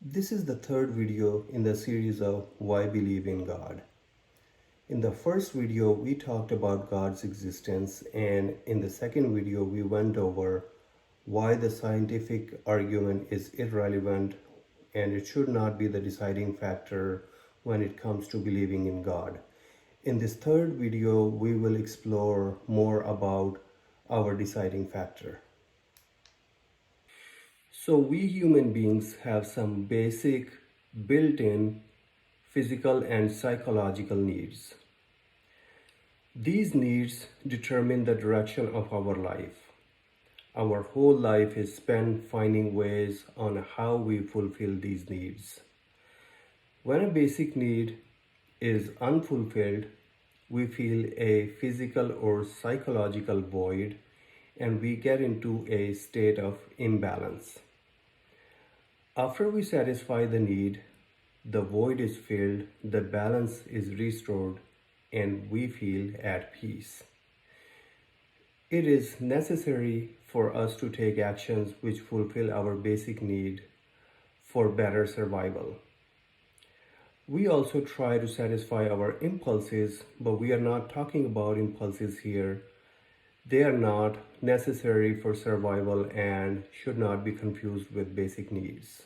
This is the third video in the series of Why Believe in God. In the first video, we talked about God's existence, and in the second video, we went over why the scientific argument is irrelevant and it should not be the deciding factor when it comes to believing in God. In this third video, we will explore more about our deciding factor. So we human beings have some basic built-in physical and psychological needs. These needs determine the direction of our life. Our whole life is spent finding ways on how we fulfill these needs. When a basic need is unfulfilled, we feel a physical or psychological void and we get into a state of imbalance. After we satisfy the need, the void is filled, the balance is restored, and we feel at peace. It is necessary for us to take actions which fulfill our basic need for better survival. We also try to satisfy our impulses, but we are not talking about impulses here. They are not necessary for survival and should not be confused with basic needs.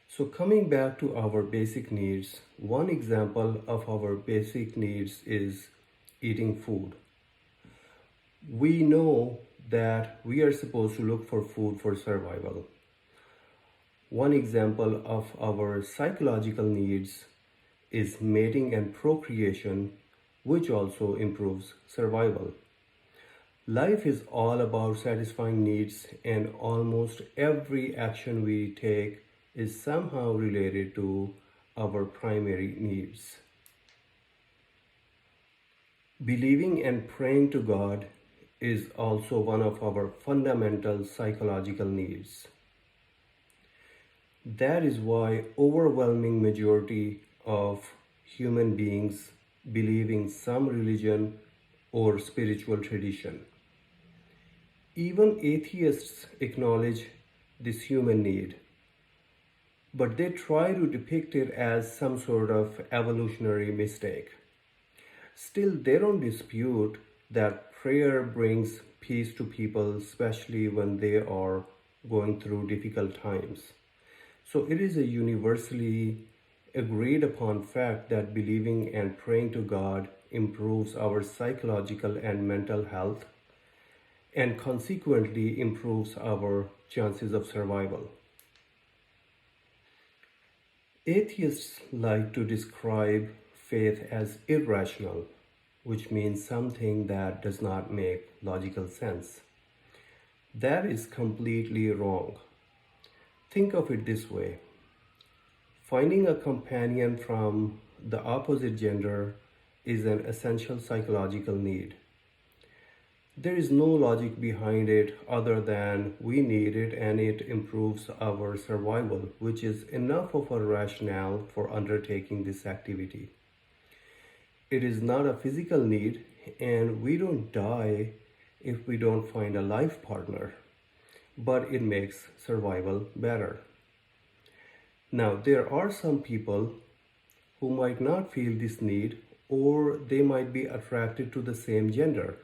So coming back to our basic needs, one example of our basic needs is eating food. We know that we are supposed to look for food for survival. One example of our psychological needs is mating and procreation, which also improves survival. Life is all about satisfying needs, and almost every action we take is somehow related to our primary needs. Believing and praying to God is also one of our fundamental psychological needs. That is why overwhelming majority of human beings believe in some religion or spiritual tradition. Even atheists acknowledge this human need, but they try to depict it as some sort of evolutionary mistake. Still, they don't dispute that prayer brings peace to people, especially when they are going through difficult times. So it is a universally agreed upon fact that believing and praying to God improves our psychological and mental health and consequently improves our chances of survival. Atheists like to describe faith as irrational, which means something that does not make logical sense. That is completely wrong. Think of it this way. Finding a companion from the opposite gender is an essential psychological need. There is no logic behind it other than we need it and it improves our survival, which is enough of a rationale for undertaking this activity. It is not a physical need, and we don't die if we don't find a life partner, but it makes survival better. Now, there are some people who might not feel this need, or they might be attracted to the same gender,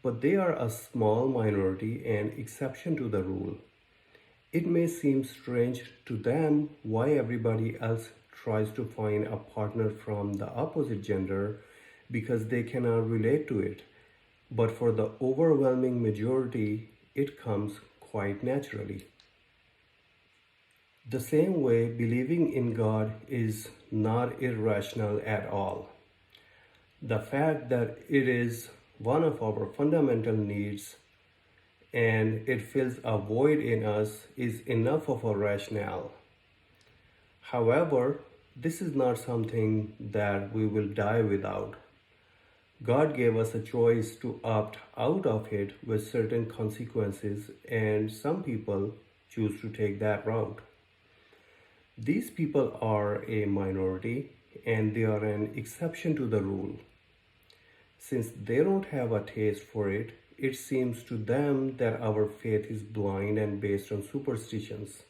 but they are a small minority and exception to the rule. It may seem strange to them why everybody else tries to find a partner from the opposite gender because they cannot relate to it. But for the overwhelming majority, it comes quite naturally. The same way, believing in God is not irrational at all. The fact that it is one of our fundamental needs and it fills a void in us is enough of a rationale. However, this is not something that we will die without. God gave us a choice to opt out of it with certain consequences, and some people choose to take that route. These people are a minority and they are an exception to the rule. Since they don't have a taste for it, it seems to them that our faith is blind and based on superstitions.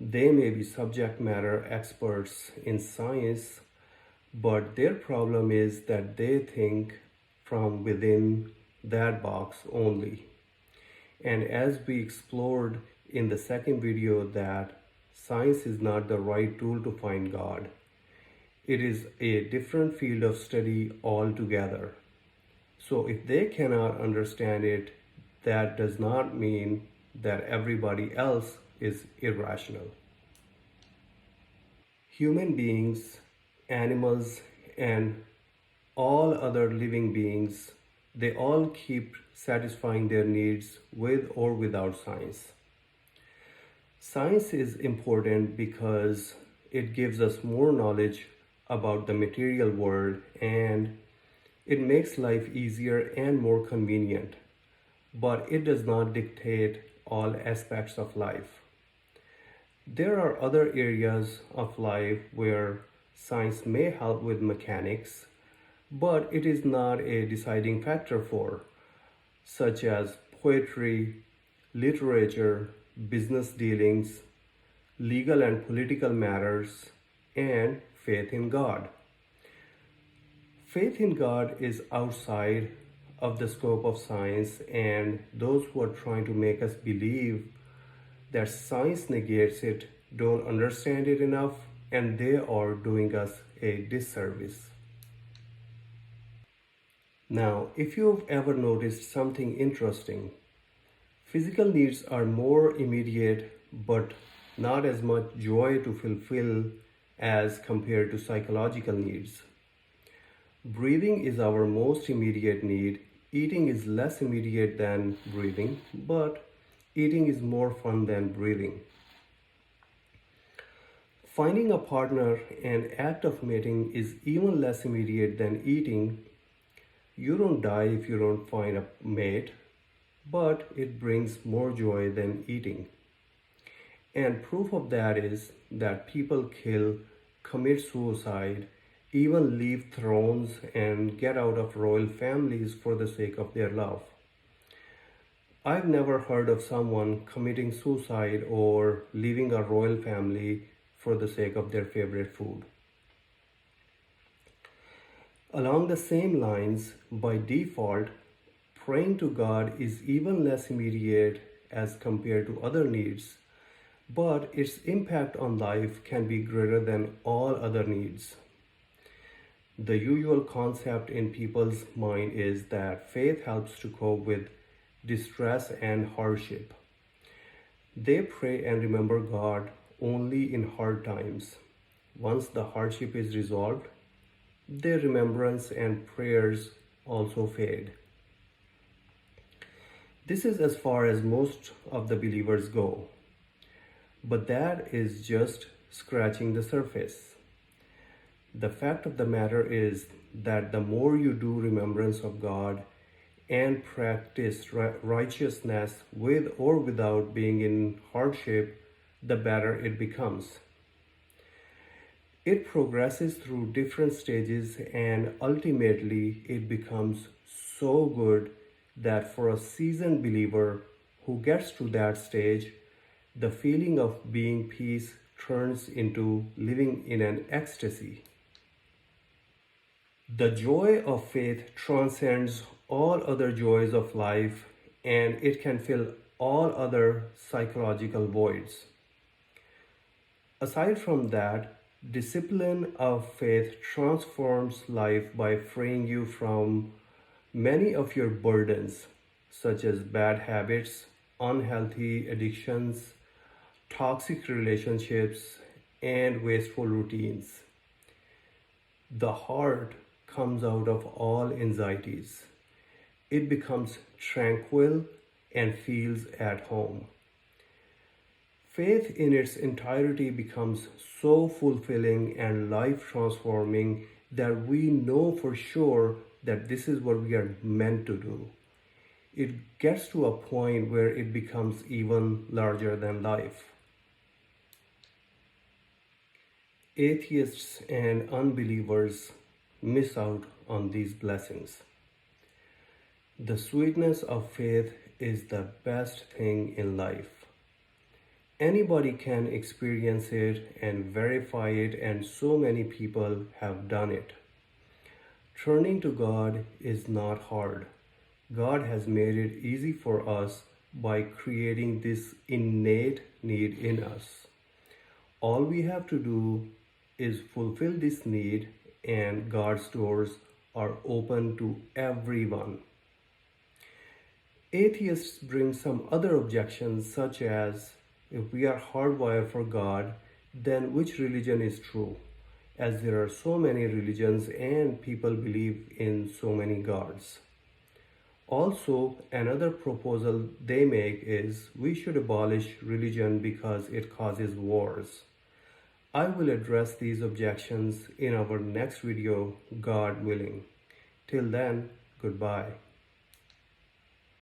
They may be subject matter experts in science, but their problem is that they think from within that box only. And as we explored in the second video, that science is not the right tool to find God. It is a different field of study altogether. So if they cannot understand it, that does not mean that everybody else is irrational. Human beings, animals, and all other living beings, they all keep satisfying their needs with or without science. Science is important because it gives us more knowledge about the material world, and it makes life easier and more convenient, but it does not dictate all aspects of life. There are other areas of life where science may help with mechanics, but it is not a deciding factor for, such as poetry, literature, business dealings, legal and political matters, and faith in God. Faith in God is outside of the scope of science, and those who are trying to make us believe that science negates it don't understand it enough, and they are doing us a disservice. Now, if you've ever noticed something interesting, physical needs are more immediate but not as much joy to fulfill as compared to psychological needs. Breathing is our most immediate need. Eating is less immediate than breathing, but eating is more fun than breathing. Finding a partner and act of mating is even less immediate than eating. You don't die if you don't find a mate, but it brings more joy than eating. And proof of that is that people kill, commit suicide, even leave thrones and get out of royal families for the sake of their love. I've never heard of someone committing suicide or leaving a royal family for the sake of their favorite food. Along the same lines, by default, praying to God is even less immediate as compared to other needs, but its impact on life can be greater than all other needs. The usual concept in people's mind is that faith helps to cope with distress and hardship. They pray and remember God only in hard times. Once the hardship is resolved, their remembrance and prayers also fade. This is as far as most of the believers go. But that is just scratching the surface. The fact of the matter is that the more you do remembrance of God and practice righteousness with or without being in hardship, the better it becomes. It progresses through different stages, and ultimately it becomes so good that for a seasoned believer who gets to that stage, the feeling of being peace turns into living in an ecstasy. The joy of faith transcends all other joys of life, and it can fill all other psychological voids. Aside from that, discipline of faith transforms life by freeing you from many of your burdens, such as bad habits, unhealthy addictions, toxic relationships, and wasteful routines. The heart comes out of all anxieties. It becomes tranquil and feels at home. Faith in its entirety becomes so fulfilling and life transforming that we know for sure that this is what we are meant to do. It gets to a point where it becomes even larger than life. Atheists and unbelievers miss out on these blessings. The sweetness of faith is the best thing in life. Anybody can experience it and verify it, and so many people have done it. Turning to God is not hard. God has made it easy for us by creating this innate need in us. All we have to do is fulfill this need, and God's doors are open to everyone. Atheists bring some other objections, such as if we are hardwired for God, then which religion is true? As there are so many religions and people believe in so many gods. Also, another proposal they make is we should abolish religion because it causes wars. I will address these objections in our next video, God willing. Till then, goodbye.